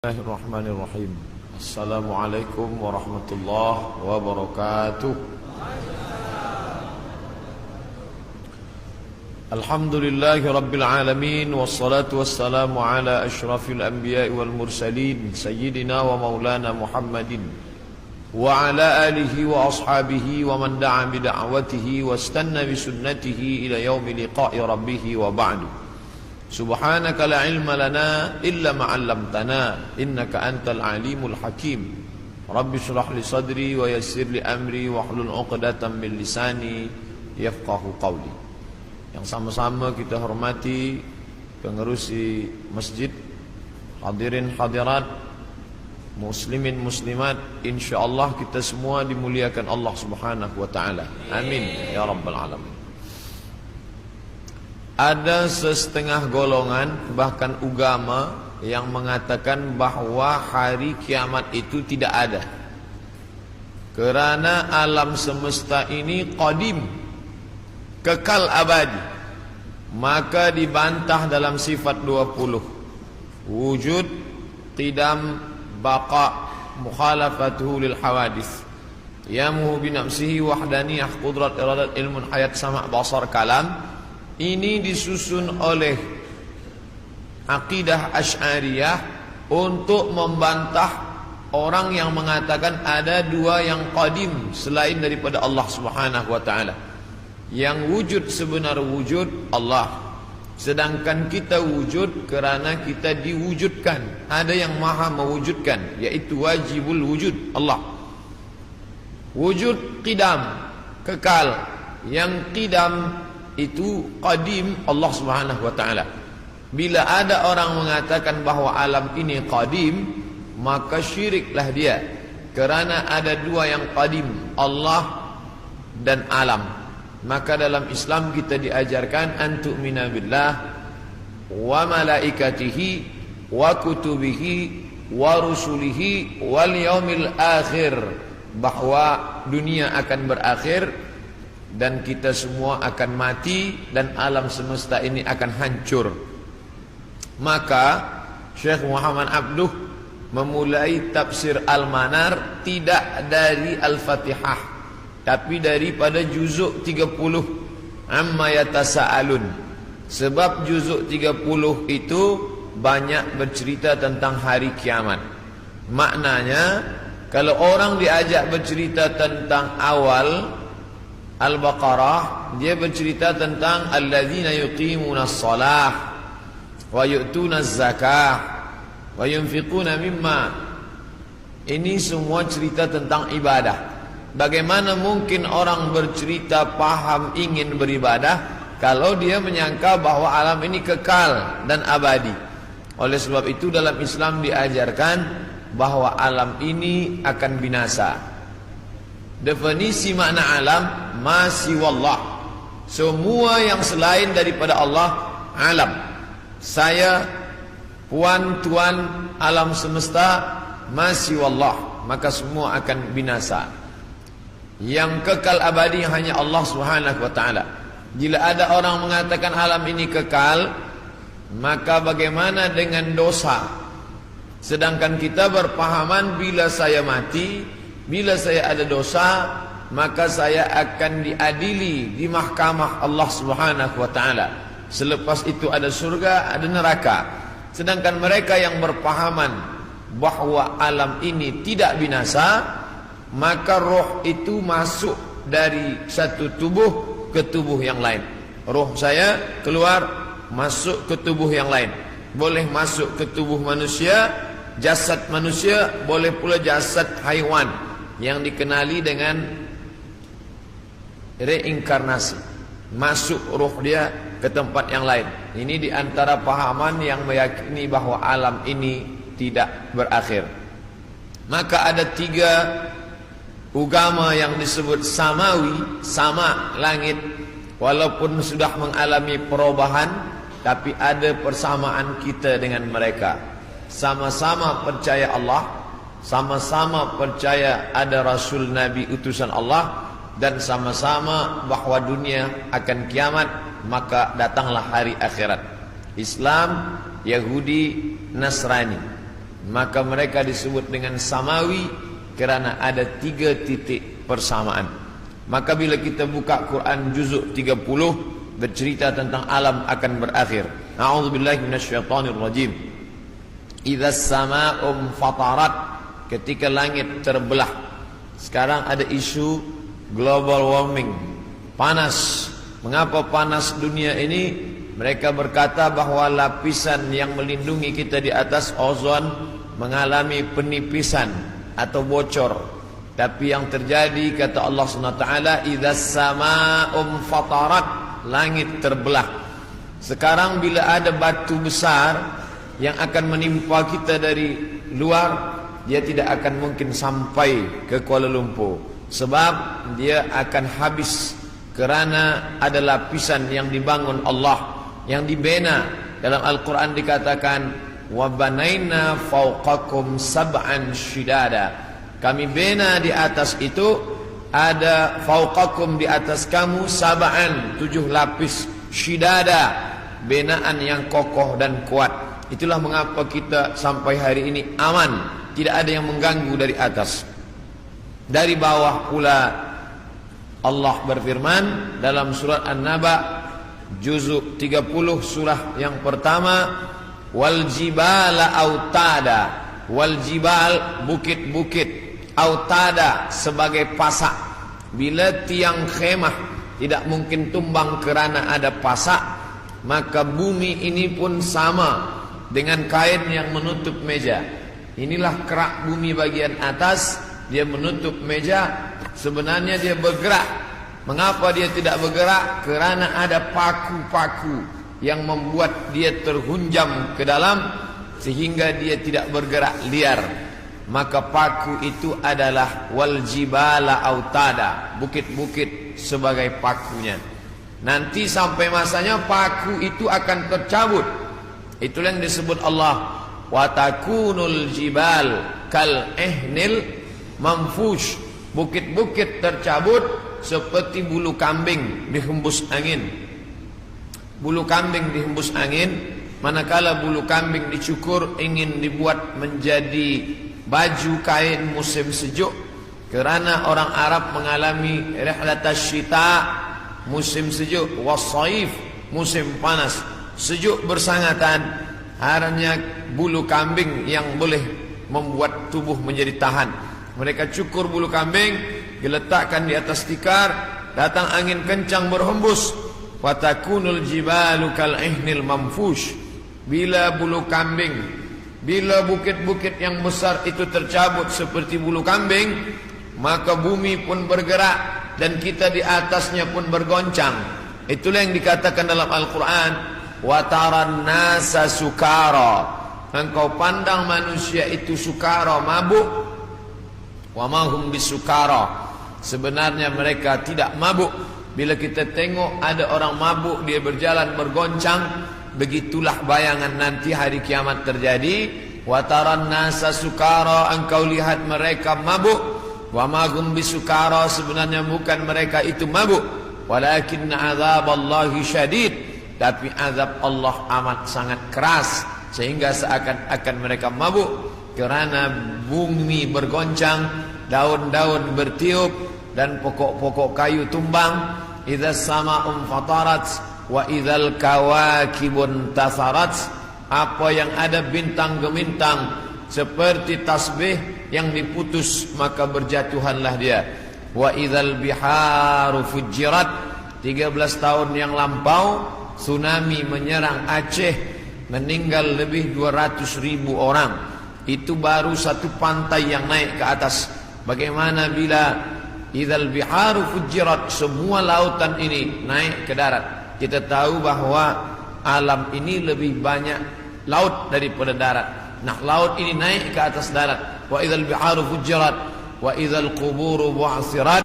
Bismillahirrahmanirrahim. Assalamualaikum warahmatullahi wabarakatuh. Alhamdulillahi rabbil alamin, wassalatu wassalamu ala ashrafil anbiya'i wal mursalin, sayyidina wa maulana Muhammadin wa ala alihi wa ashabihi wa man da'a bi da'watihi wastanna bi sunnatihi ila yaumi liqa'i rabbih wa ba'du. Subhanaka la ilma lana illa ma 'allamtana innaka antal alimul hakim. Rabbi shrah li sadri wa yassir li amri wahlul 'uqdatam min lisani yafqahu qawli. Yang sama-sama kita hormati pengerusi masjid, hadirin hadirat, muslimin muslimat, insyaallah kita semua dimuliakan Allah Subhanahu wa taala. Amin ya rabbal alamin. Ada setengah golongan, bahkan agama, yang mengatakan bahwa hari kiamat itu tidak ada. Kerana alam semesta ini qadim, kekal abadi. Maka dibantah dalam sifat 20. Wujud, qidam, baqa, mukhalafatuhu lil hawadith. Yamuhu binafsihi wahdaniyah, qudrat, iradat, ilmun, hayat, sama', basar, kalam. Ini disusun oleh akidah Asy'ariyah untuk membantah orang yang mengatakan ada dua yang qadim selain daripada Allah Subhanahu wa taala. Yang wujud sebenar wujud Allah, sedangkan kita wujud kerana kita diwujudkan. Ada yang maha mewujudkan, yaitu wajibul wujud Allah. Wujud qidam, kekal. Yang qidam itu qadim Allah Subhanahu wa taala. Bila ada orang mengatakan bahawa alam ini qadim, maka syiriklah dia. Kerana ada dua yang qadim, Allah dan alam. Maka dalam Islam kita diajarkan an tu'mina billah wa malaikatihi wa kutubihi wa rusulihi wal yaumil akhir, bahawa dunia akan berakhir dan kita semua akan mati dan alam semesta ini akan hancur. Maka Syekh Muhammad Abduh memulai tafsir Al-Manar tidak dari Al-Fatihah, tapi daripada juzuk 30 Amma Yatasa'alun. Sebab juzuk 30 itu banyak bercerita tentang hari kiamat. Maknanya kalau orang diajak bercerita tentang awal Al-Baqarah, dia bercerita tentang alladzina yuqimunas shalah wa yu'tunaz zakah wa yunfiquna mimma. Ini semua cerita tentang ibadah. Bagaimana mungkin orang bercerita paham ingin beribadah kalau dia menyangka bahwa alam ini kekal dan abadi? Oleh sebab itu dalam Islam diajarkan bahwa alam ini akan binasa. Definisi makna alam, ma siwallah, semua yang selain daripada Allah alam. Saya, puan, tuan, alam semesta, ma siwallah, maka semua akan binasa. Yang kekal abadi hanya Allah Subhanahu wa taala. Bila ada orang mengatakan alam ini kekal, maka bagaimana dengan dosa? Sedangkan kita berpahaman bila saya mati, bila saya ada dosa, maka saya akan diadili di mahkamah Allah Subhanahu wa taala. Selepas itu ada surga, ada neraka. Sedangkan mereka yang berpahaman bahawa alam ini tidak binasa, maka roh itu masuk dari satu tubuh ke tubuh yang lain. Roh saya keluar masuk ke tubuh yang lain. Boleh masuk ke tubuh manusia, jasad manusia, boleh pula jasad haiwan, yang dikenali dengan reinkarnasi. Masuk roh dia ke tempat yang lain. Ini diantara pahaman yang meyakini bahawa alam ini tidak berakhir. Maka ada tiga agama yang disebut samawi, sama langit, walaupun sudah mengalami perubahan, tapi ada persamaan kita dengan mereka. Sama-sama percaya Allah, sama-sama percaya ada Rasul Nabi utusan Allah, dan sama-sama bahawa dunia akan kiamat, maka datanglah hari akhirat. Islam, Yahudi, Nasrani. Maka mereka disebut dengan samawi kerana ada 3 titik persamaan. Maka bila kita buka Quran juzuk 30 bercerita tentang alam akan berakhir. A'udzubillahi minasyaitonirrajim. Idzas samaa'u fatarat, ketika langit terbelah. Sekarang ada isu global warming, panas. Mengapa panas dunia ini? Mereka berkata bahawa lapisan yang melindungi kita di atas ozon mengalami penipisan atau bocor. Tapi yang terjadi, kata Allah SWT, idzas samaa'u fatarat, langit terbelah. Sekarang bila ada batu besar yang akan menimpa kita dari luar, dia tidak akan mungkin sampai ke Kuala Lumpur, sebab dia akan habis kerana ada lapisan yang dibangun Allah, yang dibina. Dalam Al-Quran dikatakan wabanaina fawqakum sab'an shidada, kami bina di atas itu, ada fawqakum di atas kamu, sab'an 7 lapis, shidada binaan yang kokoh dan kuat. Itulah mengapa kita sampai hari ini aman, tidak ada yang mengganggu dari atas. Dari bawah pula Allah berfirman dalam surat An-Naba juzuk 30 surah yang pertama, wal jibala autada, wal jibal bukit-bukit, autada sebagai pasak. Bila tiang khemah tidak mungkin tumbang kerana ada pasak, maka bumi ini pun sama dengan kain yang menutup meja. Inilah kerak bumi bagian atas, dia menutup meja. Sebenarnya dia bergerak. Mengapa dia tidak bergerak? Kerana ada paku-paku yang membuat dia terhunjam ke dalam, sehingga dia tidak bergerak liar. Maka paku itu adalah wal jibala autada, bukit-bukit sebagai pakunya. Nanti sampai masanya paku itu akan tercabut. Itulah yang disebut Allah wa takunul jibal kal ihnil manfush, bukit-bukit tercabut seperti bulu kambing dihembus angin. Bulu kambing dihembus angin, manakala bulu kambing dicukur ingin dibuat menjadi baju kain musim sejuk. Kerana orang Arab mengalami rihlatas syita, musim sejuk, wasaif, musim panas. Sejuk bersangatan, hanya bulu kambing yang boleh membuat tubuh menjadi tahan. Mereka cukur bulu kambing, diletakkan di atas tikar, datang angin kencang berhembus. Watakunul jibalu kal ihnil manfush. Bila bulu kambing, bila bukit-bukit yang besar itu tercabut seperti bulu kambing, maka bumi pun bergerak dan kita di atasnya pun bergoncang. Itulah yang dikatakan dalam Al-Quran, wataran nasa sukara, engkau pandang manusia itu sukara, mabuk. Wa ma hum bisukara, sebenarnya mereka tidak mabuk. Bila kita tengok ada orang mabuk, dia berjalan bergoncang, begitulah bayangan nanti hari kiamat terjadi. Wataran nasa sukara, engkau lihat mereka mabuk. Wa ma hum bisukara, sebenarnya bukan mereka itu mabuk. Walakinna azaballahi syadid, tapi azab Allah amat sangat keras, sehingga seakan-akan mereka mabuk. Kerana bumi bergoncang, daun-daun bertiup, dan pokok-pokok kayu tumbang. Idzas sama'u fatarat wa idzal kawakibun tasarat, apa yang ada bintang gemintang seperti tasbih yang diputus, maka berjatuhanlah dia. Wa idzal biharu fujirat, 13 tahun yang lampau tsunami menyerang Aceh, meninggal lebih 200.000 orang. Itu baru satu pantai yang naik ke atas. Bagaimana bila idzal biharu fujirat, semua lautan ini naik ke darat? Kita tahu bahawa alam ini lebih banyak laut daripada darat. Nah, laut ini naik ke atas darat. Wa idzal biharu fujirat wa idzal quburu bu'sirat,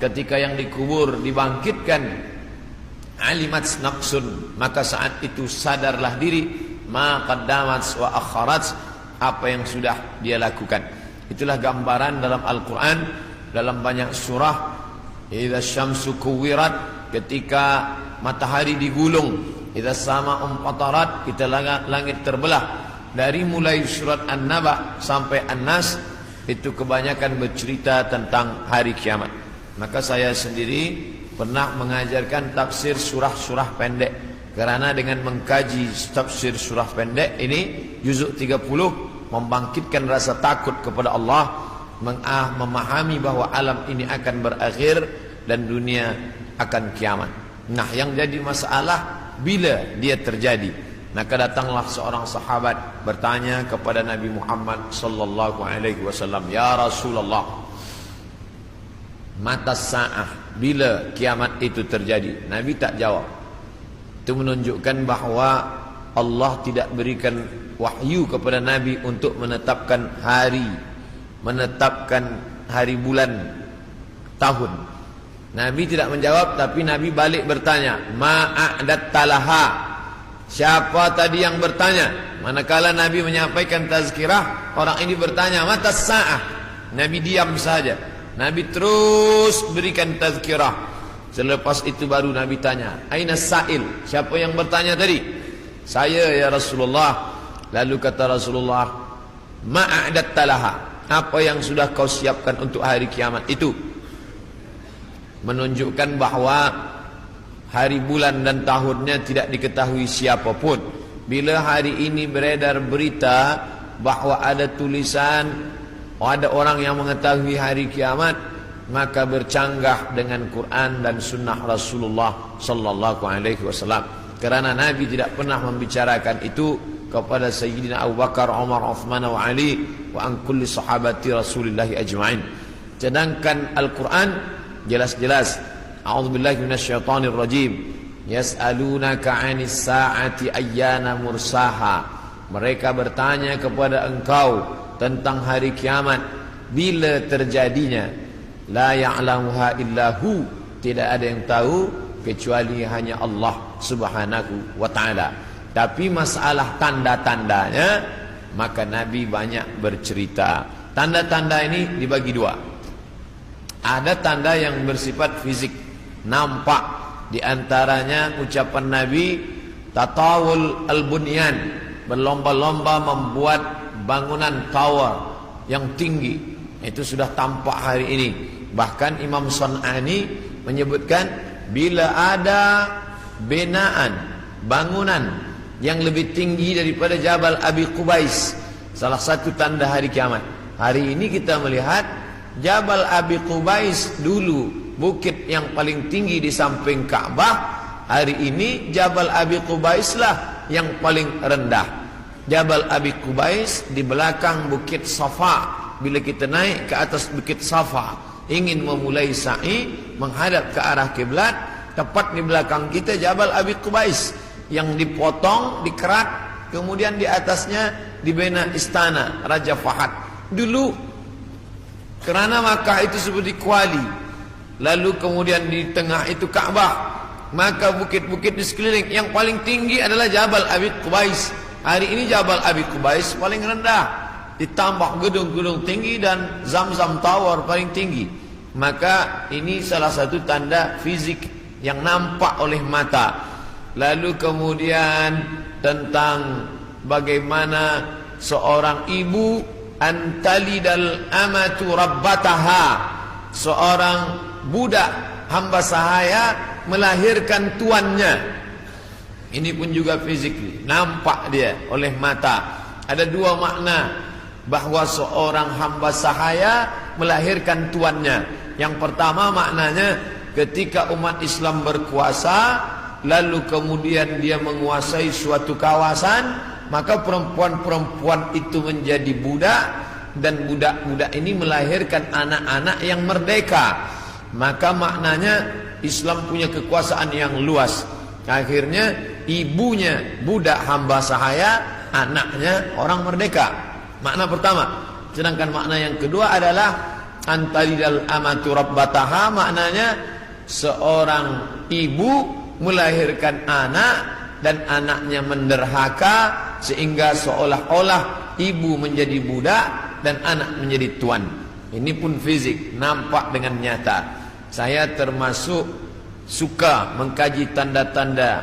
ketika yang dikubur dibangkitkan, alimat naqsun, maka saat itu sadarlah diri, ma qaddamat wa akharat, apa yang sudah dia lakukan. Itulah gambaran dalam Al-Quran, dalam banyak surah. Idza syamsu kuwirat, ketika matahari digulung. Idza sama'u fatarat, kita langit terbelah. dari mulai surat An-Naba sampai An-Nas itu kebanyakan bercerita tentang hari kiamat. Maka saya sendiri pernah mengajarkan tafsir surah-surah pendek, karena dengan mengkaji tafsir surah pendek ini juzuk 30 membangkitkan rasa takut kepada Allah, memahami bahwa alam ini akan berakhir dan dunia akan kiamat. Nah, yang jadi masalah bila dia terjadi. Maka datanglah seorang sahabat bertanya kepada Nabi Muhammad sallallahu alaihi wasallam, "Ya Rasulullah, mata sa'ah, bila kiamat itu terjadi?" Nabi tak jawab. Itu menunjukkan bahwa Allah tidak berikan wahyu kepada Nabi untuk menetapkan hari, bulan, tahun. Nabi tidak menjawab, tapi Nabi balik bertanya, "Ma'adatta laha?" Siapa tadi yang bertanya? Manakala Nabi menyampaikan tazkirah, orang ini bertanya, "Mata sa'ah?" Nabi diam saja. Nabi terus berikan tazkirah. Selepas itu baru Nabi tanya, "Aina sa'il?" Siapa yang bertanya tadi? "Saya ya Rasulullah." Lalu kata Rasulullah, "Ma'adatta laha?" Apa yang sudah kau siapkan untuk hari kiamat itu? Menunjukkan bahwa hari, bulan dan tahunnya tidak diketahui siapapun. Bila hari ini beredar berita bahwa ada tulisan, ada orang yang mengetahui hari kiamat, maka bercanggah dengan Quran dan sunnah Rasulullah sallallahu alaihi wasallam. Karena Nabi tidak pernah membicarakan itu kepada Sayyidina Abu Bakar, Umar, Uthman wa Ali wa an kulli sahabati Rasulillah ajma'in. Sedangkan Al-Quran jelas-jelas, a'udzubillahi minasyaitonir rajim, yas'alunaka 'anis sa'ati ayyana mursaha. Mereka bertanya kepada engkau tentang hari kiamat, bila terjadinya. La ya'lamuha illahu, tidak ada yang tahu kecuali hanya Allah Subhanahu wa ta'ala. Tapi masalah tanda-tandanya, maka Nabi banyak bercerita. Tanda-tanda ini dibagi dua. Ada tanda yang bersifat fisik, nampak. Di antaranya ucapan Nabi, tatawul al-bunyan, berlomba-lomba membuat bangunan tower yang tinggi. Itu sudah tampak hari ini. Bahkan Imam Sun'ani menyebutkan, bila ada binaan, bangunan yang lebih tinggi daripada Jabal Abi Qubais, salah satu tanda hari kiamat. Hari ini kita melihat Jabal Abi Qubais dulu bukit yang paling tinggi di samping Ka'bah. Hari ini Jabal Abi Qubais lah yang paling rendah. Jabal Abi Qubais di belakang bukit Safa. Bila kita naik ke atas bukit Safa, ingin memulai sa'i menghadap ke arah kiblat, tepat di belakang kita Jabal Abi Qubais yang dipotong, dikerat, kemudian di atasnya dibina istana Raja Fahad. Dulu kerana Makkah itu seperti kuali, lalu kemudian di tengah itu Ka'bah, maka bukit-bukit di sekeliling yang paling tinggi adalah Jabal Abi Qubais. Hari ini Jabal Abi Qubais paling rendah, ditambah gedung-gedung tinggi dan Zamzam Tower paling tinggi. Maka ini salah satu tanda fisik yang nampak oleh mata. Lalu kemudian tentang bagaimana seorang ibu antalidal amatu rabbataha, seorang budak hamba sahaya melahirkan tuannya. Ini pun juga fisik, nampak dia oleh mata. Ada dua makna bahwa seorang hamba sahaya melahirkan tuannya. Yang pertama maknanya ketika umat Islam berkuasa, lalu kemudian dia menguasai suatu kawasan, maka perempuan-perempuan itu menjadi budak, dan budak-budak ini melahirkan anak-anak yang merdeka. Maka maknanya Islam punya kekuasaan yang luas. Akhirnya ibunya budak hamba sahaya, anaknya orang merdeka. Makna pertama. Sedangkan makna yang kedua adalah antalidal amatu rabbataha, maknanya seorang ibu melahirkan anak dan anaknya menderhaka, sehingga seolah-olah ibu menjadi budak dan anak menjadi tuan. Ini pun fisik, nampak dengan nyata. Saya termasuk suka mengkaji tanda-tanda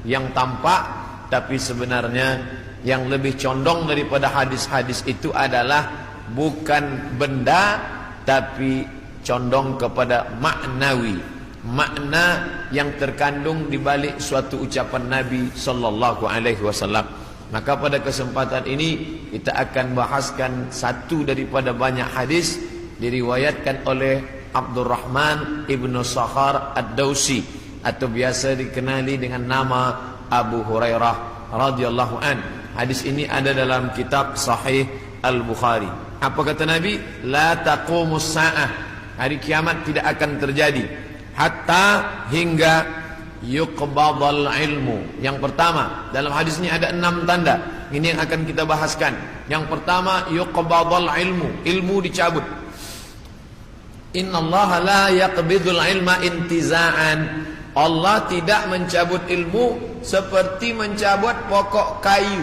yang tampak, tapi sebenarnya yang lebih condong daripada hadis-hadis itu adalah bukan benda, tapi condong kepada maknawi, makna yang terkandung di balik suatu ucapan Nabi sallallahu alaihi wasallam. Maka pada kesempatan ini kita akan bahaskan satu daripada banyak hadis diriwayatkan oleh Abdurrahman ibnu Sakhar ad-Dausi atau biasa dikenali dengan nama Abu Hurairah radhiyallahu an. Hadis ini ada dalam kitab Sahih Al-Bukhari. Apa kata Nabi? La taqumus sa'ah. Hari kiamat tidak akan terjadi hatta hingga yuqbadal ilmu. Yang pertama, dalam hadis ini ada 6 tanda. Ini yang akan kita bahaskan. Yang pertama, yuqbadal ilmu. Ilmu dicabut. Innallaha la yaqbidul ilma intiza'an. Allah tidak mencabut ilmu seperti mencabut pokok kayu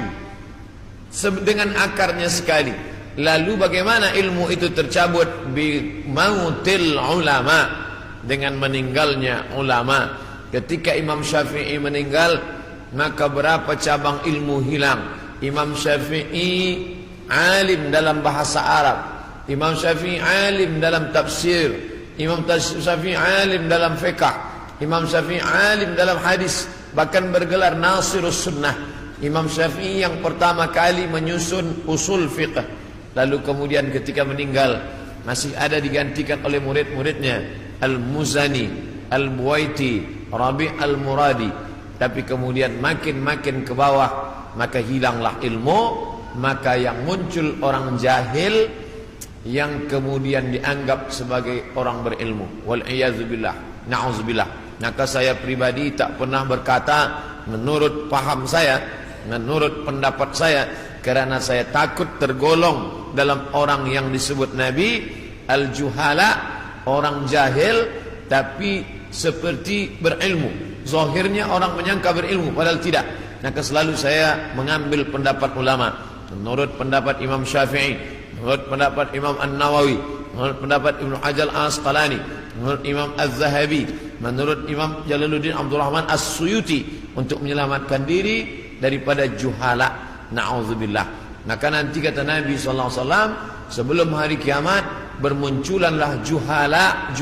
dengan akarnya sekali. Lalu bagaimana ilmu itu tercabut? Bi mautil ulama, dengan meninggalnya ulama. Ketika Imam Syafi'i meninggal, maka berapa cabang ilmu hilang. Imam Syafi'i alim dalam bahasa Arab, Imam Syafi'i alim dalam tafsir, Imam Syafi'i alim dalam fiqh, Imam Syafi'i alim dalam hadis, bahkan bergelar Nasirus Sunnah. Imam Syafi'i yang pertama kali menyusun usul fiqh, lalu kemudian ketika meninggal masih ada digantikan oleh murid-muridnya Al-Muzani, Al-Buwaiti, Rabi' Al-Muradi. Tapi kemudian makin ke bawah, maka hilanglah ilmu. Maka yang muncul orang jahil yang kemudian dianggap sebagai orang berilmu. Wal'iyadzubillah, na'udzubillah. Maka saya pribadi tak pernah berkata menurut paham saya, menurut pendapat saya, karena saya takut tergolong dalam orang yang disebut Nabi al-juhala, orang jahil tapi seperti berilmu. Zahirnya orang menyangka berilmu padahal tidak. Maka selalu saya mengambil pendapat ulama. Menurut pendapat Imam Syafi'i, menurut pendapat Imam An-Nawawi, menurut pendapat Ibnu Hajar Al-Asqalani, menurut Imam Az-Zahabi, menurut Imam Jalaluddin Abdul Rahman As-Suyuti, untuk menyelamatkan diri daripada juhala. Na'udzubillah. Maka nanti kata Nabi SAW, sebelum hari kiamat bermunculanlah juhala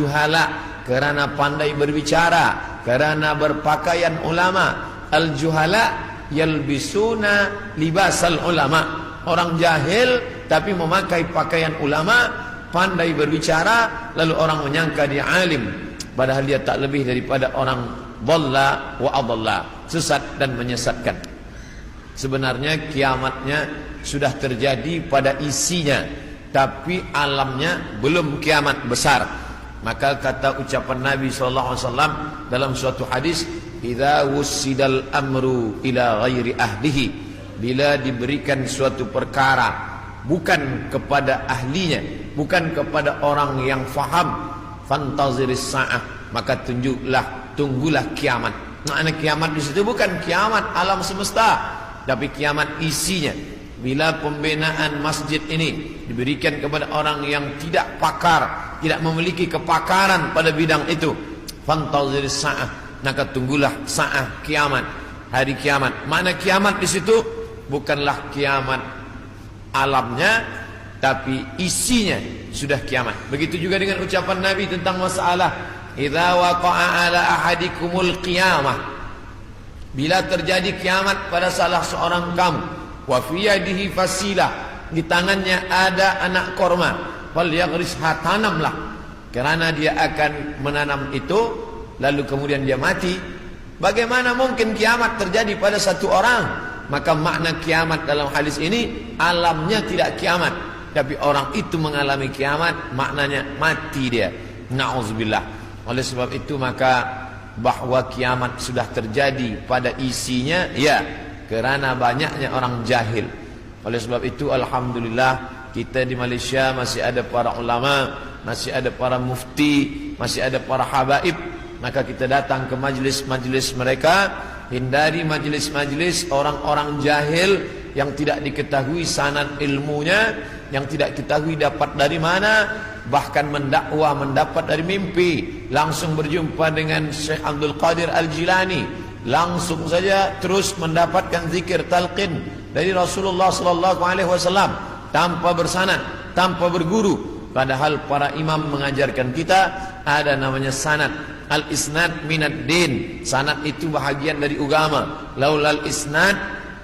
karena pandai berbicara, karena berpakaian ulama. Al-juhala yalbisuna libasal ulama. Orang jahil tapi memakai pakaian ulama, pandai berbicara, lalu orang menyangka dia alim, padahal dia tak lebih daripada orang dhalla wa adalla, sesat dan menyesatkan. Sebenarnya kiamatnya sudah terjadi pada isinya, tapi alamnya belum kiamat besar. Maka kata ucapan Nabi SAW dalam suatu hadis, idza wussidal amru ila ghairi ahlihi, bila diberikan suatu perkara bukan kepada ahlinya, bukan kepada orang yang faham, fantaziris sa'ah, maka tunggulah kiamat. Makna kiamat di situ bukan kiamat alam semesta, tapi kiamat isinya. Bila pembinaan masjid ini diberikan kepada orang yang tidak pakar, tidak memiliki kepakaran pada bidang itu, fantaziris sa'ah, maka tunggulah sa'ah, kiamat, hari kiamat. Makna kiamat di situ bukanlah kiamat alamnya, tapi isinya sudah kiamat. Begitu juga dengan ucapan Nabi tentang masalah idza waqa'a ala ahadikumul qiyamah, bila terjadi kiamat pada salah seorang kamu, wa fi yadihi fasilah, di tangannya ada anak korma, fal yaghrisha, tanamlah, karena dia akan menanam itu, lalu kemudian dia mati. Bagaimana mungkin kiamat terjadi pada satu orang? Maka makna kiamat dalam hadis ini, alamnya tidak kiamat, tapi orang itu mengalami kiamat, maknanya mati dia. Na'udzubillah. Oleh sebab itu maka bahwa kiamat sudah terjadi pada isinya, ya, karena banyaknya orang jahil. Oleh sebab itu alhamdulillah kita di Malaysia masih ada para ulama, masih ada para mufti, masih ada para habaib. Maka kita datang ke majlis-majlis mereka, hindari majlis-majlis orang-orang jahil yang tidak diketahui sanad ilmunya, yang tidak diketahui dapat dari mana, bahkan mendakwah mendapat dari mimpi. Langsung berjumpa dengan Syekh Abdul Qadir Al-Jilani, langsung saja terus mendapatkan zikir talqin, dari Rasulullah sallallahu alaihi wasallam tanpa bersanad, tanpa berguru. Padahal para imam mengajarkan kita ada namanya sanad. Al-isnad minad din. Sanad itu bahagian dari agama. Laulal isnad,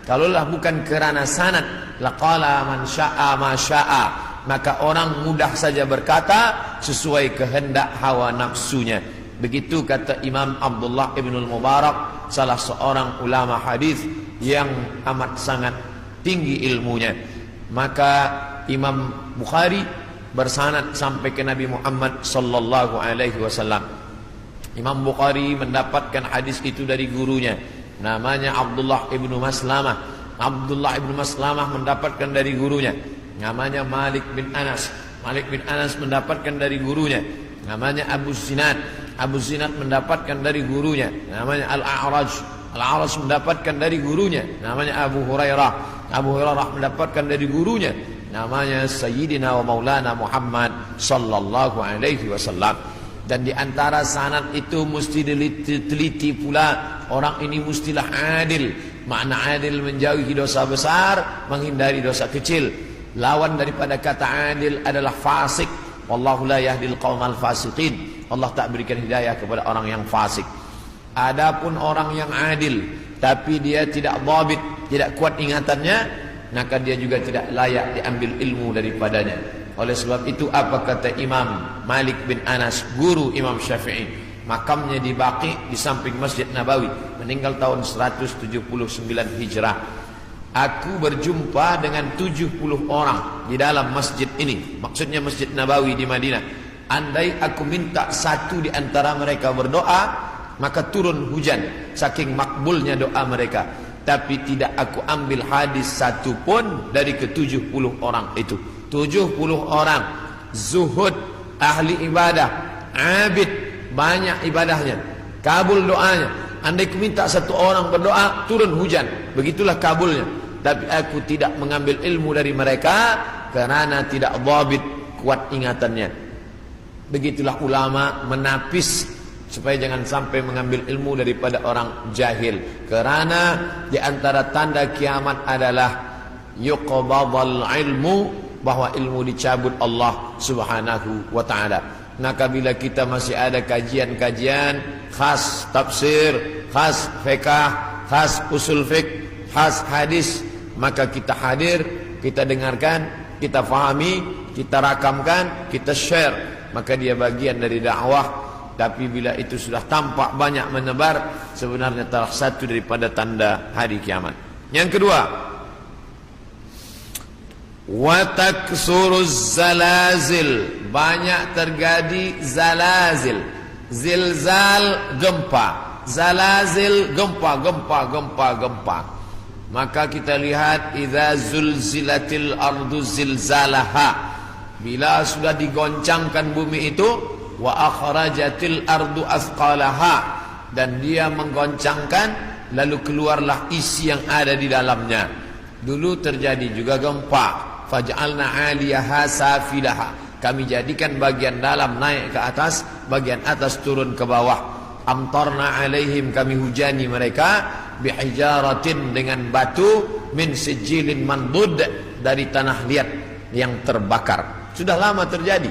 kalaulah bukan kerana sanad, laqala man syaa ma syaa, maka orang mudah saja berkata sesuai kehendak hawa nafsunya. Begitu kata Imam Abdullah Ibnul Mubarak, salah seorang ulama hadis yang amat sangat tinggi ilmunya. Maka Imam Bukhari bersanad sampai ke Nabi Muhammad sallallahu alaihi wasallam. Imam Bukhari mendapatkan hadis itu dari gurunya, namanya Abdullah ibnu Maslamah. Abdullah ibnu Maslamah mendapatkan dari gurunya, namanya Malik bin Anas. Malik bin Anas mendapatkan dari gurunya, namanya Abu Zinad. Abu Zinad mendapatkan dari gurunya, namanya Al-A'raj. Al-A'raj mendapatkan dari gurunya, namanya Abu Hurairah. Abu Hurairah mendapatkan dari gurunya, namanya Sayyidina wa Maulana Muhammad sallallahu alaihi wasallam. Dan di antara sanad itu mesti diteliti pula, orang ini mestilah adil. Makna adil menjauhi dosa besar, menghindari dosa kecil. Lawan daripada kata adil adalah fasik. Wallahu la yahdil qaumal fasiqin. Allah tak berikan hidayah kepada orang yang fasik. Adapun orang yang adil tapi dia tidak dhabit, tidak kuat ingatannya, maka dia juga tidak layak diambil ilmu daripadanya. Oleh sebab itu apa kata Imam Malik bin Anas, guru Imam Syafi'i? Makamnya di Baqi di samping Masjid Nabawi, meninggal tahun 179 Hijrah. Aku berjumpa dengan 70 orang di dalam masjid ini, maksudnya Masjid Nabawi di Madinah. Andai aku minta satu di antara mereka berdoa, maka turun hujan, saking makbulnya doa mereka. Tapi tidak aku ambil hadis satu pun dari ke-70 orang itu. 70 orang zuhud, ahli ibadah, abid, banyak ibadahnya, kabul doanya. Andai aku minta satu orang berdoa, turun hujan, begitulah kabulnya. Tapi aku tidak mengambil ilmu dari mereka karena tidak dhabit, kuat ingatannya. Begitulah ulama menapis supaya jangan sampai mengambil ilmu daripada orang jahil. Kerana di antara tanda kiamat adalah yuqbadul ilmu, bahwa ilmu dicabut Allah Subhanahu wa taala. Maka bila kita masih ada kajian-kajian khas tafsir, khas fiqh, khas usul fiqh, khas hadis, maka kita hadir, kita dengarkan, kita fahami, kita rakamkan, kita share, maka dia bagian dari dakwah. Tapi bila itu sudah tampak banyak menyebar, sebenarnya salah satu daripada tanda hari kiamat. Yang kedua, wa taksuruz zalazil, banyak terjadi zalazil. Zilzal, gempa. Zalazil, gempa. Maka kita lihat idza zulzilatil ardu zilzalaha, bila sudah digoncangkan bumi itu, wa akhrajatil ardu athqalaha, dan dia menggoncangkan lalu keluarlah isi yang ada di dalamnya. Dulu terjadi juga gempa, faj'alna 'aliyaha safilaha, kami jadikan bagian dalam naik ke atas, bagian atas turun ke bawah. Amtarna 'alaihim, kami hujani mereka, bihijaratin, dengan batu, min sijilin mandud, dari tanah liat yang terbakar. Sudah lama terjadi,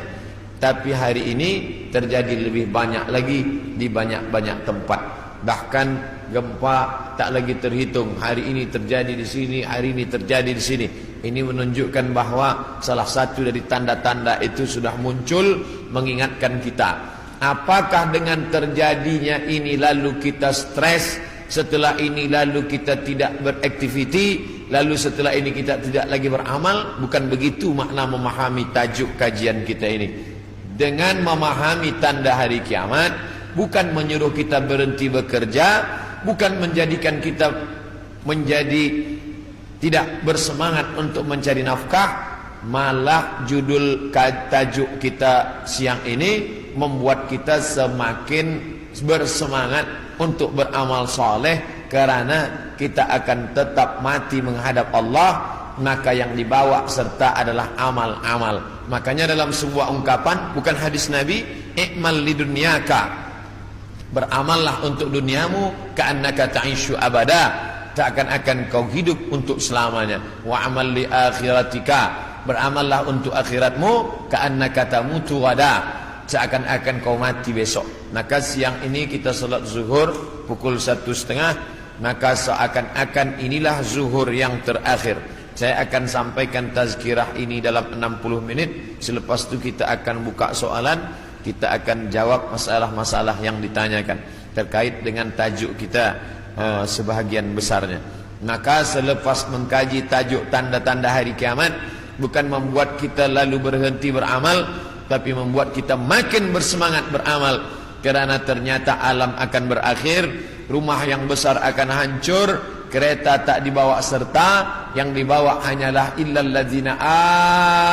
tapi hari ini terjadi lebih banyak lagi di banyak-banyak tempat. Bahkan gempa tak lagi terhitung. Hari ini terjadi di sini, hari ini terjadi di sini. Ini menunjukkan bahwa salah satu dari tanda-tanda itu sudah muncul, mengingatkan kita. Apakah dengan terjadinya ini lalu kita stres, setelah ini lalu kita tidak beraktiviti, lalu setelah ini kita tidak lagi beramal? Bukan begitu makna memahami tajuk kajian kita ini. Dengan memahami tanda hari kiamat, bukan menyuruh kita berhenti bekerja, bukan menjadikan kita menjadi tidak bersemangat untuk mencari nafkah. Malah judul tajuk kita siang ini membuat kita semakin bersemangat untuk beramal soleh, karena kita akan tetap mati menghadap Allah. Maka yang dibawa serta adalah amal-amal. Makanya dalam sebuah ungkapan, bukan hadis Nabi, i'mal lidunyaka, beramallah untuk duniamu, ka'annaka ta'ishu abada, seakan-akan kau hidup untuk selamanya. Wa amal li akhiratika, beramallah untuk akhiratmu, ka'annaka tamutu ghada, seakan-akan kau mati besok. Maka siang ini kita salat zuhur pukul 1:30, maka seakan-akan inilah zuhur yang terakhir. Saya akan sampaikan tazkirah ini dalam 60 menit. Selepas itu kita akan buka soalan, kita akan jawab masalah-masalah yang ditanyakan terkait dengan tajuk kita sebahagian besarnya. Maka selepas mengkaji tajuk tanda-tanda hari kiamat, bukan membuat kita lalu berhenti beramal, tapi membuat kita makin bersemangat beramal. Kerana ternyata alam akan berakhir, rumah yang besar akan hancur, kereta tak dibawa serta, yang dibawa hanyalah illal ladzina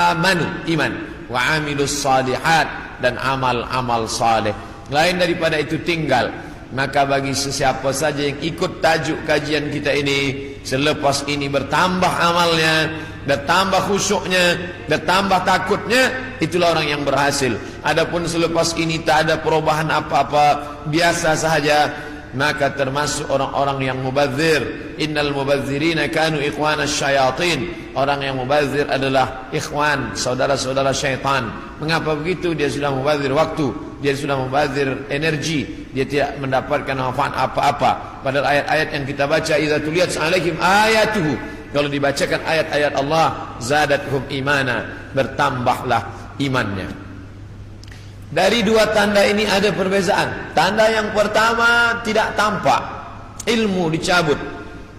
amanu, iman, wa amilus salihat, dan amal-amal saleh. Lain daripada itu tinggal. Maka bagi sesiapa saja yang ikut tajuk kajian kita ini, selepas ini bertambah amalnya, bertambah khusyuknya, bertambah takutnya, itulah orang yang berhasil. Adapun selepas ini tak ada perubahan apa-apa, biasa sahaja, maka termasuk orang-orang yang mubadzir. Innal mubadzirina kanu ikhwanas syayatin. Orang yang mubadzir adalah ikhwan, saudara-saudara syaitan. Mengapa begitu? Dia sudah mubadzir waktu, dia sudah mubadzir energi, dia tidak mendapatkan manfaat apa-apa. Padahal ayat-ayat yang kita baca, idza tuliyat alaihim ayatuhu, kalau dibacakan ayat-ayat Allah, zadathum imana, bertambahlah imannya. Dari dua tanda ini ada perbezaan. Tanda yang pertama tidak tampak, ilmu dicabut.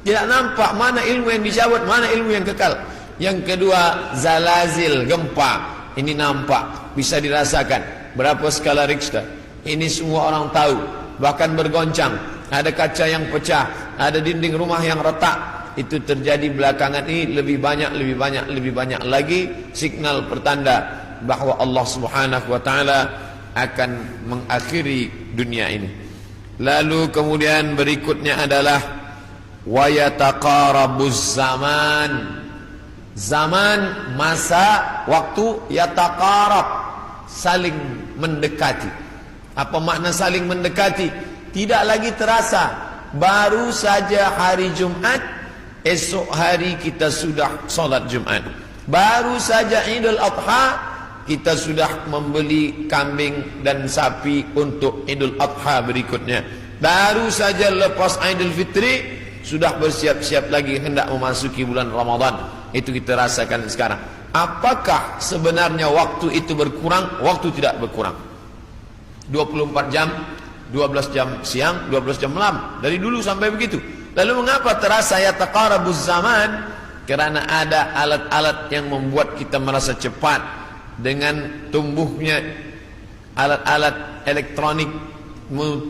Tidak nampak mana ilmu yang dicabut, mana ilmu yang kekal. Yang kedua, zalazil, gempa. Ini nampak, bisa dirasakan. Berapa skala Richter? Ini semua orang tahu. Bahkan bergoncang, ada kaca yang pecah, ada dinding rumah yang retak. Itu terjadi belakangan ini lebih banyak lagi signal pertanda bahwa Allah Subhanahu wa taala akan mengakhiri dunia ini. Lalu kemudian berikutnya adalah wa yataqarabuz zaman. Zaman, masa, waktu, yataqarab, saling mendekati. Apa makna saling mendekati? Tidak lagi terasa. Baru saja hari Jumat, esok hari kita sudah solat Jumat. Baru saja Idul Adha, kita sudah membeli kambing dan sapi untuk Idul Adha berikutnya. Baru saja lepas Idul Fitri, sudah bersiap-siap lagi hendak memasuki bulan Ramadan. Itu kita rasakan sekarang. Apakah sebenarnya waktu itu berkurang? Waktu tidak berkurang. 24 jam, 12 jam siang, 12 jam malam. Dari dulu sampai begitu. Lalu mengapa terasa yataqarabuz zaman? Kerana ada alat-alat yang membuat kita merasa cepat. Dengan tumbuhnya alat-alat elektronik,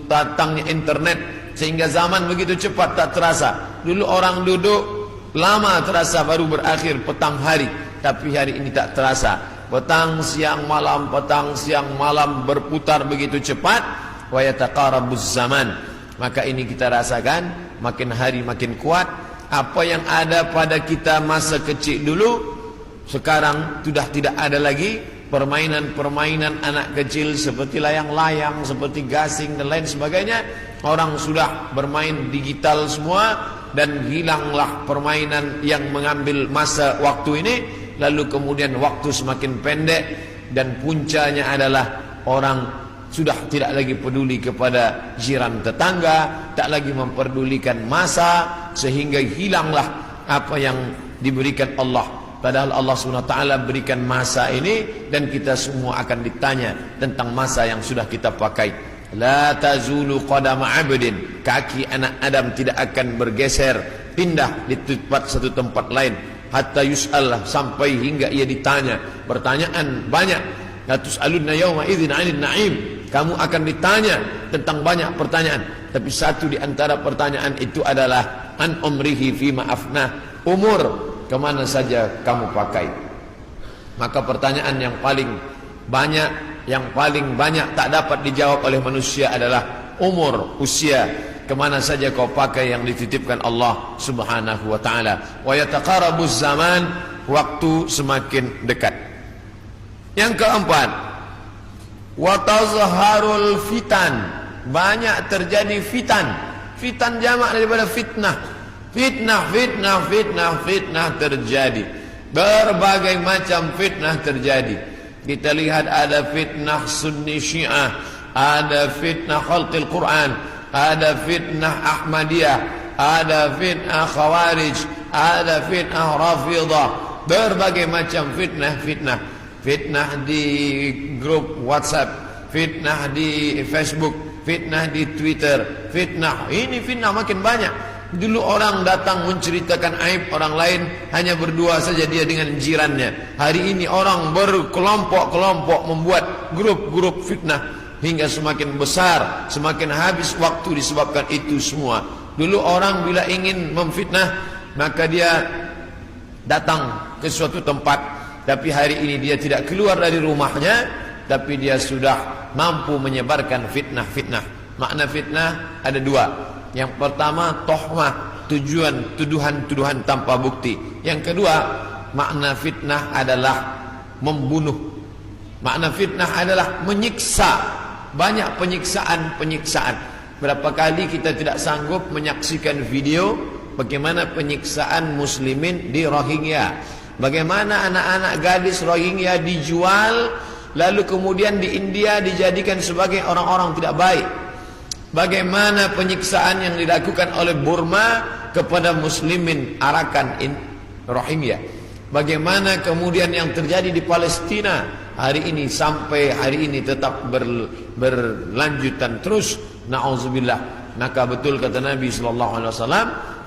datangnya internet, sehingga zaman begitu cepat tak terasa. Dulu orang duduk lama terasa, baru berakhir petang hari. Tapi hari ini tak terasa. Petang siang malam berputar begitu cepat. Wa yataqarabuz zaman. Maka ini kita rasakan, makin hari makin kuat. Apa yang ada pada kita masa kecil dulu, sekarang sudah tidak ada lagi. Permainan-permainan anak kecil seperti layang-layang, seperti gasing dan lain sebagainya. Orang sudah bermain digital semua, dan hilanglah permainan yang mengambil masa waktu ini. Lalu kemudian waktu semakin pendek, dan puncanya adalah orang sudah tidak lagi peduli kepada jiran tetangga, tak lagi memperdulikan masa, sehingga hilanglah apa yang diberikan Allah. Padahal Allah SWT berikan masa ini, dan kita semua akan ditanya tentang masa yang sudah kita pakai. La tazulu qadama abdin, kaki anak Adam tidak akan bergeser, pindah di satu tempat lain, hatta yus'al, sampai hingga ia ditanya. Pertanyaan banyak. La tus'alunna yawma idzin 'anil na'im, kamu akan ditanya tentang banyak pertanyaan. Tapi satu di antara pertanyaan itu adalah an umrihi fima afnah, umur kemana saja kamu pakai. Maka pertanyaan yang paling banyak tak dapat dijawab oleh manusia adalah umur, usia, kemana saja kau pakai yang dititipkan Allah Subhanahu wa ta'ala. Wa yataqarabuz zaman, waktu semakin dekat. Yang keempat, wa tazharul fitan, banyak terjadi fitan. Fitan jamak daripada fitnah. Fitnah terjadi. Berbagai macam fitnah terjadi. Kita lihat ada fitnah Sunni Syiah, ada fitnah Khalqil Quran, ada fitnah Ahmadiyah, ada fitnah Khawarij, ada fitnah Rafidah. Berbagai macam fitnah. Fitnah di grup WhatsApp, fitnah di Facebook, fitnah di Twitter, fitnah. Ini fitnah makin banyak. Dulu orang datang menceritakan aib orang lain, hanya berdua saja dia dengan jirannya. Hari ini orang berkelompok-kelompok membuat grup-grup fitnah, hingga semakin besar, semakin habis waktu disebabkan itu semua. Dulu orang bila ingin memfitnah, maka dia datang ke suatu tempat, tapi hari ini dia tidak keluar dari rumahnya, tapi dia sudah mampu menyebarkan fitnah. Makna fitnah ada dua. Yang pertama tohmah, tuduhan tanpa bukti. Yang kedua, makna fitnah adalah membunuh. Makna fitnah adalah menyiksa. Banyak penyiksaan. Berapa kali kita tidak sanggup menyaksikan video bagaimana penyiksaan muslimin di Rohingya. Bagaimana anak-anak gadis Rohingya dijual, lalu kemudian di India dijadikan sebagai orang-orang tidak baik. Bagaimana penyiksaan yang dilakukan oleh Burma kepada muslimin Arakan Rohingya. Bagaimana kemudian yang terjadi di Palestina hari ini sampai hari ini tetap berlanjutan terus. Na'udzubillah. Maka betul kata Nabi SAW,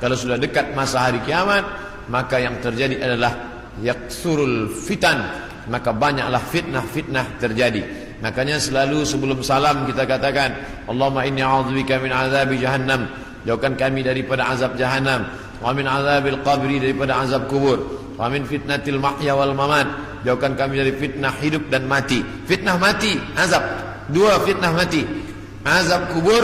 kalau sudah dekat masa hari kiamat, maka yang terjadi adalah yaksurul fitan, maka banyaklah fitnah terjadi. Makanya selalu sebelum salam kita katakan, Allahumma inni a'udzubika min azabi jahannam, jauhkan kami daripada azab jahannam, wa min azabil qabri, daripada azab kubur, wa min fitnatil mahya wal mamat, jauhkan kami dari fitnah hidup dan mati. Fitnah mati, azab. Dua fitnah mati, azab kubur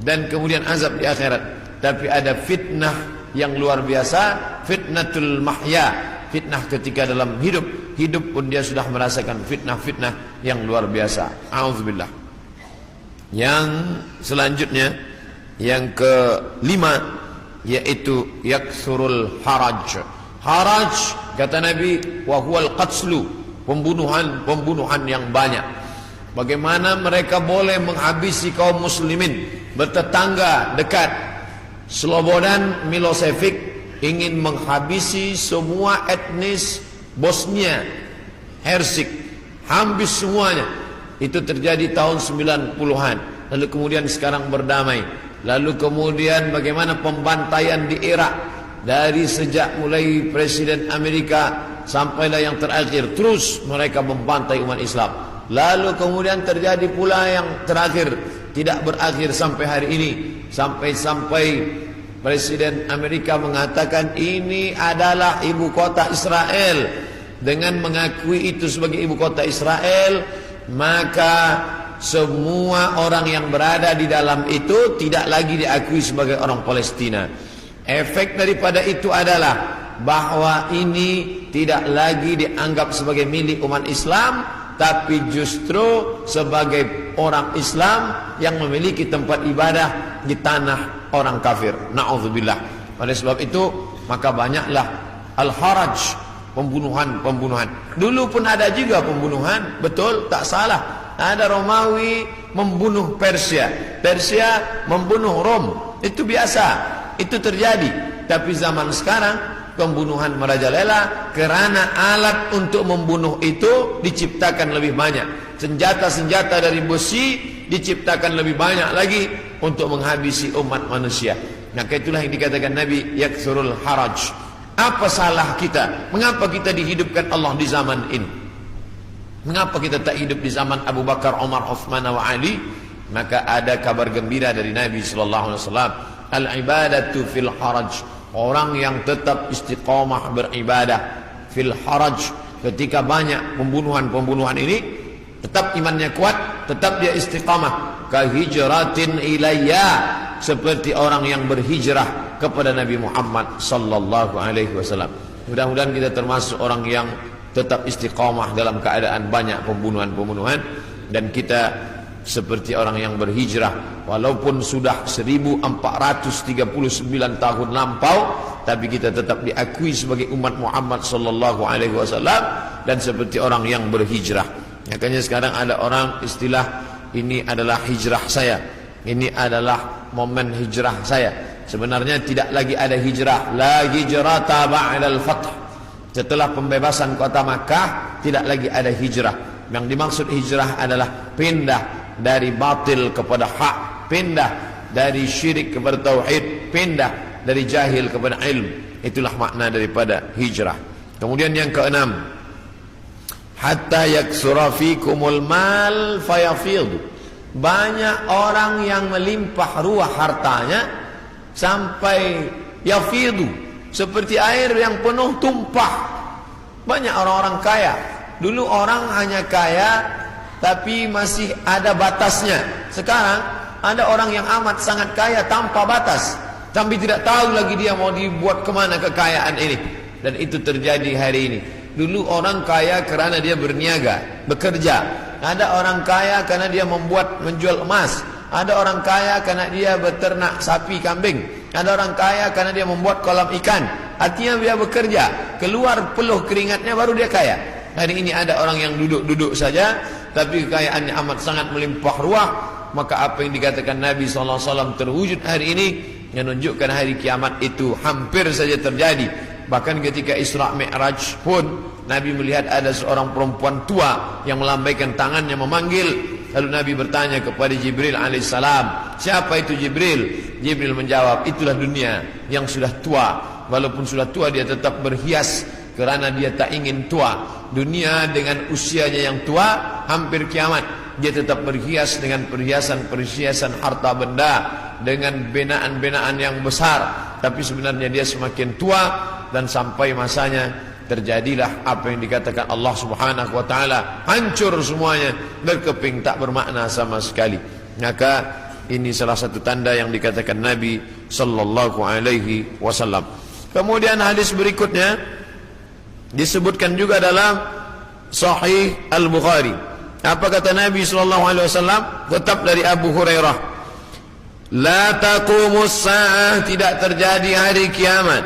dan kemudian azab di akhirat. Tapi ada fitnah yang luar biasa, fitnatul mahya, fitnah ketika dalam hidup pun dia sudah merasakan fitnah yang luar biasa. A'udzubillah. Yang selanjutnya, yang kelima, yaitu yaksurul haraj. Haraj kata Nabi, wa huwal qatslu, pembunuhan yang banyak. Bagaimana mereka boleh menghabisi kaum muslimin bertetangga dekat. Slobodan Milosevic ingin menghabisi semua etnis Bosnia Hersek, habis semuanya. Itu terjadi tahun 90-an. Lalu kemudian sekarang berdamai. Lalu kemudian bagaimana pembantaian di Irak, dari sejak mulai Presiden Amerika sampailah yang terakhir, terus mereka membantai umat Islam. Lalu kemudian terjadi pula yang terakhir, tidak berakhir sampai hari ini, sampai Presiden Amerika mengatakan ini adalah ibu kota Israel. Dengan mengakui itu sebagai ibu kota Israel, maka semua orang yang berada di dalam itu tidak lagi diakui sebagai orang Palestina. Efek daripada itu adalah bahwa ini tidak lagi dianggap sebagai milik umat Islam, tapi justru sebagai orang Islam yang memiliki tempat ibadah di tanah orang kafir. Na'udzubillah. Oleh sebab itu, maka banyaklah al-haraj, pembunuhan. Dulu pun ada juga pembunuhan, betul, tak salah. Ada Romawi membunuh Persia membunuh Rom, itu biasa, itu terjadi. Tapi zaman sekarang pembunuhan merajalela karena alat untuk membunuh itu diciptakan lebih banyak. Senjata-senjata dari besi diciptakan lebih banyak lagi untuk menghabisi umat manusia. Maka itulah yang dikatakan Nabi, yaksurul haraj. Apa salah kita? Mengapa kita dihidupkan Allah di zaman ini? Mengapa kita tak hidup di zaman Abu Bakar, Umar, Uthman wa Ali? Maka ada kabar gembira dari Nabi sallallahu alaihi wasallam, al-ibadatu fil haraj. Orang yang tetap istiqamah beribadah fil haraj, ketika banyak pembunuhan ini, tetap imannya kuat, tetap dia istiqamah. Kahijratin ilayya, seperti orang yang berhijrah kepada Nabi Muhammad sallallahu alaihi wasallam. Mudah-mudahan kita termasuk orang yang tetap istiqamah dalam keadaan banyak pembunuhan, dan kita seperti orang yang berhijrah. Walaupun sudah 1439 tahun lampau, tapi kita tetap diakui sebagai umat Muhammad sallallahu alaihi wasallam dan seperti orang yang berhijrah. Makanya sekarang ada orang istilah ini adalah hijrah saya, ini adalah momen hijrah saya. Sebenarnya tidak lagi ada hijrah, la hijrata ba'dal fath. Setelah pembebasan kota Makkah tidak lagi ada hijrah. Yang dimaksud hijrah adalah pindah dari batil kepada hak, pindah dari syirik kepada tauhid, pindah dari jahil kepada ilmu. Itulah makna daripada hijrah. Kemudian yang keenam, hatta yaksura fikumul mal fayafid. Banyak orang yang melimpah ruah hartanya sampai yafidu, seperti air yang penuh tumpah. Banyak orang-orang kaya. Dulu orang hanya kaya tapi masih ada batasnya. Sekarang ada orang yang amat sangat kaya tanpa batas, tapi tidak tahu lagi dia mau dibuat kemana kekayaan ini. Dan itu terjadi hari ini. Dulu orang kaya karena dia berniaga, bekerja. Ada orang kaya karena dia menjual emas. Ada orang kaya karena dia beternak sapi kambing. Ada orang kaya karena dia membuat kolam ikan. Artinya dia bekerja, keluar peluh keringatnya baru dia kaya. Hari ini ada orang yang duduk-duduk saja tapi kekayaannya amat sangat melimpah ruah. Maka apa yang dikatakan Nabi SAW terwujud hari ini, yang menunjukkan hari kiamat itu hampir saja terjadi. Bahkan ketika Isra Mi'raj pun Nabi melihat ada seorang perempuan tua yang melambaikan tangannya memanggil. Lalu Nabi bertanya kepada Jibril alaihissalam, siapa itu Jibril? Jibril menjawab, itulah dunia yang sudah tua. Walaupun sudah tua dia tetap berhias kerana dia tak ingin tua. Dunia dengan usianya yang tua, hampir kiamat, dia tetap berhias dengan perhiasan-perhiasan harta benda, dengan binaan-binaan yang besar. Tapi sebenarnya dia semakin tua, dan sampai masanya terjadilah apa yang dikatakan Allah Subhanahu wa taala, hancur semuanya, berkeping tak bermakna sama sekali. Maka ini salah satu tanda yang dikatakan Nabi sallallahu alaihi wasallam. Kemudian hadis berikutnya disebutkan juga dalam Sahih Al-Bukhari. Apa kata Nabi sallallahu alaihi wasallam? Tetap dari Abu Hurairah, la taqumus saah, tidak terjadi hari kiamat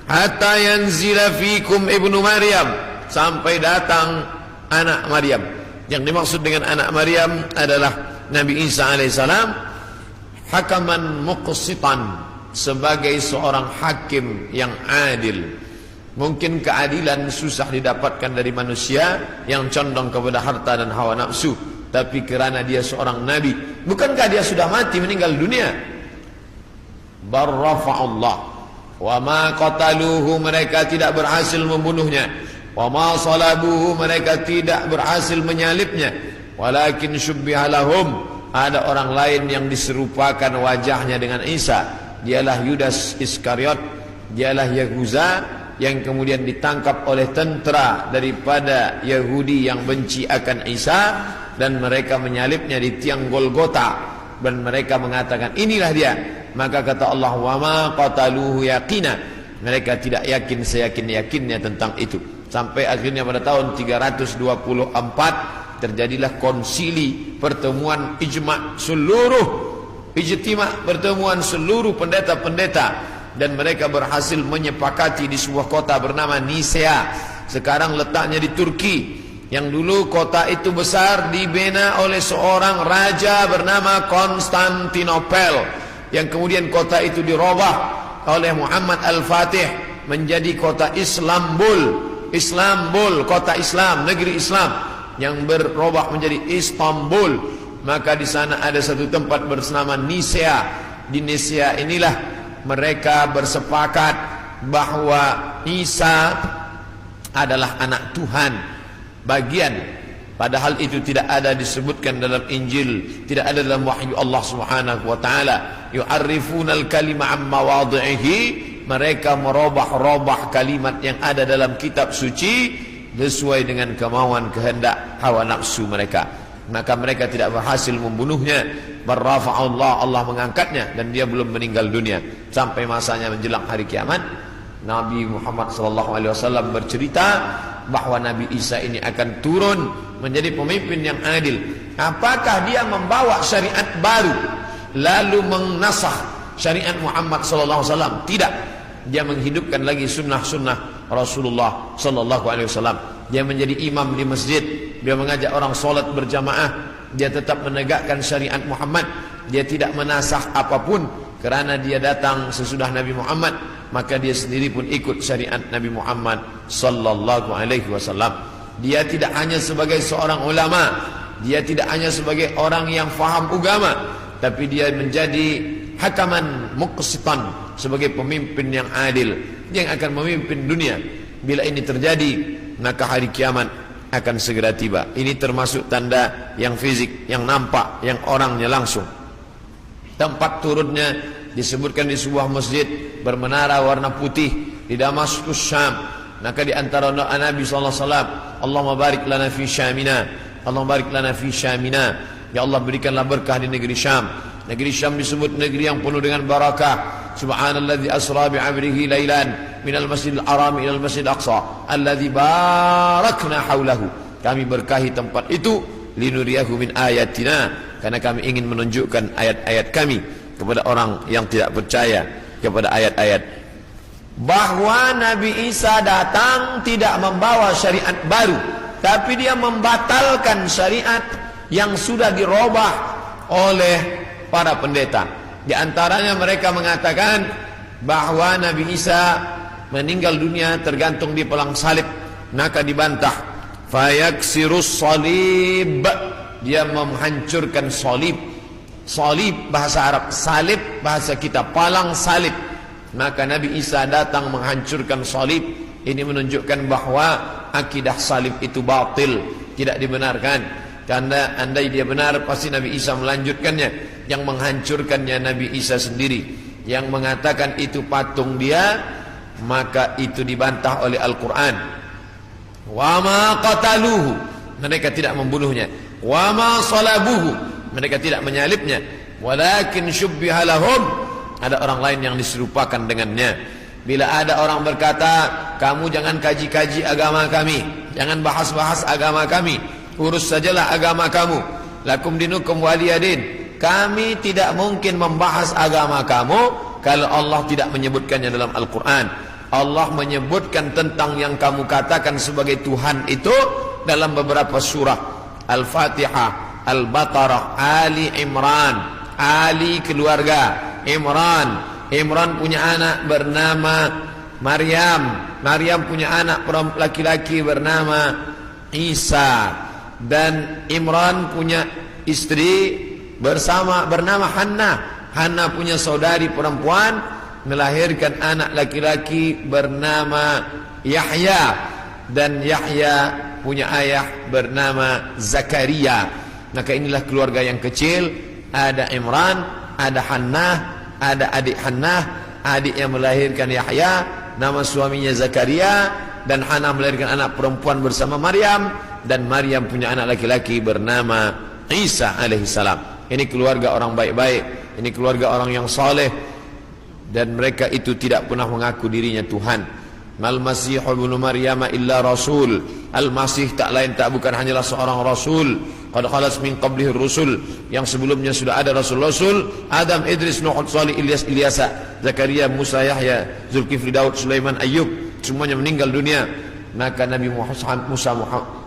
hatta yanzila fikum ibnu Maryam, sampai datang anak Maryam. Yang dimaksud dengan anak Maryam adalah Nabi Isa alaihissalam, hakaman muqsitan, sebagai seorang hakim yang adil. Mungkin keadilan susah didapatkan dari manusia yang condong kepada harta dan hawa nafsu, tapi kerana dia seorang nabi, bukankah dia sudah mati, meninggal dunia? Barrafa'allah wa ma qataluhu, mereka tidak berhasil membunuhnya. Wa ma salabuhu, mereka tidak berhasil menyalibnya. Walakin syubbiha lahum, ada orang lain yang diserupakan wajahnya dengan Isa. Dialah Yudas Iskariot, dialah Yahuza, yang kemudian ditangkap oleh tentera daripada Yahudi yang benci akan Isa, dan mereka menyalibnya di tiang Golgota, dan mereka mengatakan inilah dia. Maka kata Allah, wa ma qataluhu yaqina, mereka tidak yakin seyakin-yakinnya tentang itu. Sampai akhirnya pada tahun 324 terjadilah konsili, pertemuan ijma' pertemuan seluruh pendeta-pendeta, dan mereka berhasil menyepakati di sebuah kota bernama Nisea. Sekarang letaknya di Turki. Yang dulu kota itu besar, dibina oleh seorang raja bernama Konstantinopel, yang kemudian kota itu dirubah oleh Muhammad Al-Fatih menjadi kota Islambul, kota Islam, negeri Islam, yang berubah menjadi Istanbul. Maka di sana ada satu tempat bernama Nisea. Di Nisea inilah mereka bersepakat bahwa Isa adalah anak Tuhan bagian, padahal itu tidak ada disebutkan dalam Injil, tidak ada dalam wahyu Allah Subhanahu wa taala. Yu'arrifunal kalima am mawadhihi, mereka merubah-rubah kalimat yang ada dalam kitab suci sesuai dengan kemauan kehendak hawa nafsu mereka. Maka mereka tidak berhasil membunuhnya. Barrafa'allah, Allah mengangkatnya, dan dia belum meninggal dunia. Sampai masanya menjelang hari kiamat, Nabi Muhammad SAW bercerita bahwa Nabi Isa ini akan turun menjadi pemimpin yang adil. Apakah dia membawa syariat baru lalu menasah syariat Muhammad sallallahu alaihi wasallam? Tidak. Dia menghidupkan lagi sunnah-sunnah Rasulullah sallallahu alaihi wasallam. Dia menjadi imam di masjid, dia mengajak orang salat berjamaah, dia tetap menegakkan syariat Muhammad. Dia tidak menasah apapun kerana dia datang sesudah Nabi Muhammad, maka dia sendiri pun ikut syariat Nabi Muhammad sallallahu alaihi wasallam. Dia tidak hanya sebagai seorang ulama, dia tidak hanya sebagai orang yang faham agama, tapi dia menjadi hakaman muqsitan, sebagai pemimpin yang adil yang akan memimpin dunia. Bila ini terjadi, maka hari kiamat akan segera tiba. Ini termasuk tanda yang fisik, yang nampak, yang orangnya langsung. Tempat turunnya disebutkan di sebuah masjid bermenara warna putih di Damaskus, Syam. Maka di antara doa Nabi sallallahu alaihi wasallam, Allahumma barik lana fi Syamina, Allahumma barik lana fi Syamina. Ya Allah, berikanlah berkah di negeri Syam. Negeri Syam disebut negeri yang penuh dengan barakah. Subhanalladzi asra bi 'abdihi lailan minal masjidil haram ilal masjidil aqsa alladzi barakna haulahu. Kami berkahi tempat itu linuriyahu min ayatina, karena kami ingin menunjukkan ayat-ayat kami kepada orang yang tidak percaya kepada ayat-ayat. Bahwa Nabi Isa datang tidak membawa syariat baru, tapi dia membatalkan syariat yang sudah dirubah oleh para pendeta. Di antaranya mereka mengatakan bahwa Nabi Isa meninggal dunia tergantung di pelang salib, maka dibantah. Fayaksirus salib, dia menghancurkan salib. Salib bahasa Arab, salib bahasa kita, palang salib. Maka Nabi Isa datang menghancurkan salib. Ini menunjukkan bahwa akidah salib itu batil, tidak dibenarkan. Karena andai dia benar, pasti Nabi Isa melanjutkannya. Yang menghancurkannya Nabi Isa sendiri. Yang mengatakan itu patung dia, maka itu dibantah oleh Al-Quran. Wa ma qataluhu, mereka tidak membunuhnya. Wa ma salabuhu, mereka tidak menyalibnya. Walakin syubbiha lahum, ada orang lain yang diserupakan dengannya. Bila ada orang berkata, kamu jangan kaji-kaji agama kami, jangan bahas-bahas agama kami, urus sajalah agama kamu. Lakum dinukum waliyadin. Kami tidak mungkin membahas agama kamu kalau Allah tidak menyebutkannya dalam Al-Quran. Allah menyebutkan tentang yang kamu katakan sebagai Tuhan itu dalam beberapa surah. Al-Fatihah, Al-Baqarah, Ali Imran. Ali keluarga, Imran punya anak bernama Maryam. Maryam punya anak laki-laki bernama Isa. Dan Imran punya istri bernama Hannah. Hannah punya saudari perempuan, melahirkan anak laki-laki bernama Yahya. Dan Yahya punya ayah bernama Zakaria. Maka inilah keluarga yang kecil. Ada Imran, ada Hannah, ada adik Hannah, adik yang melahirkan Yahya, nama suaminya Zakaria. Dan Hannah melahirkan anak perempuan bersama Maryam. Dan Maryam punya anak laki-laki bernama Isa alaihissalam. Ini keluarga orang baik-baik, ini keluarga orang yang saleh. Dan mereka itu tidak pernah mengaku dirinya Tuhan. Mal Masih ibnu Maryam illa rasul. Al-Masih tak lain tak bukan hanyalah seorang rasul. Qad khalas min qablihi rusul, yang sebelumnya sudah ada rasul-rasul. Adam, Idris, Nuh, Salih, Ilyas, Ilyasa, Zakaria, Musa, Yahya, Zulkifli, Daud, Sulaiman, Ayyub, semuanya meninggal dunia. Maka Nabi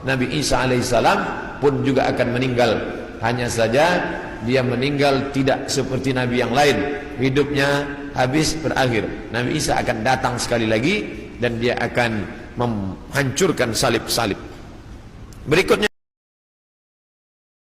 Nabi Isa alaihissalam pun juga akan meninggal. Hanya saja dia meninggal tidak seperti Nabi yang lain. Hidupnya habis, berakhir. Nabi Isa akan datang sekali lagi dan dia akan menghancurkan salib-salib. Berikutnya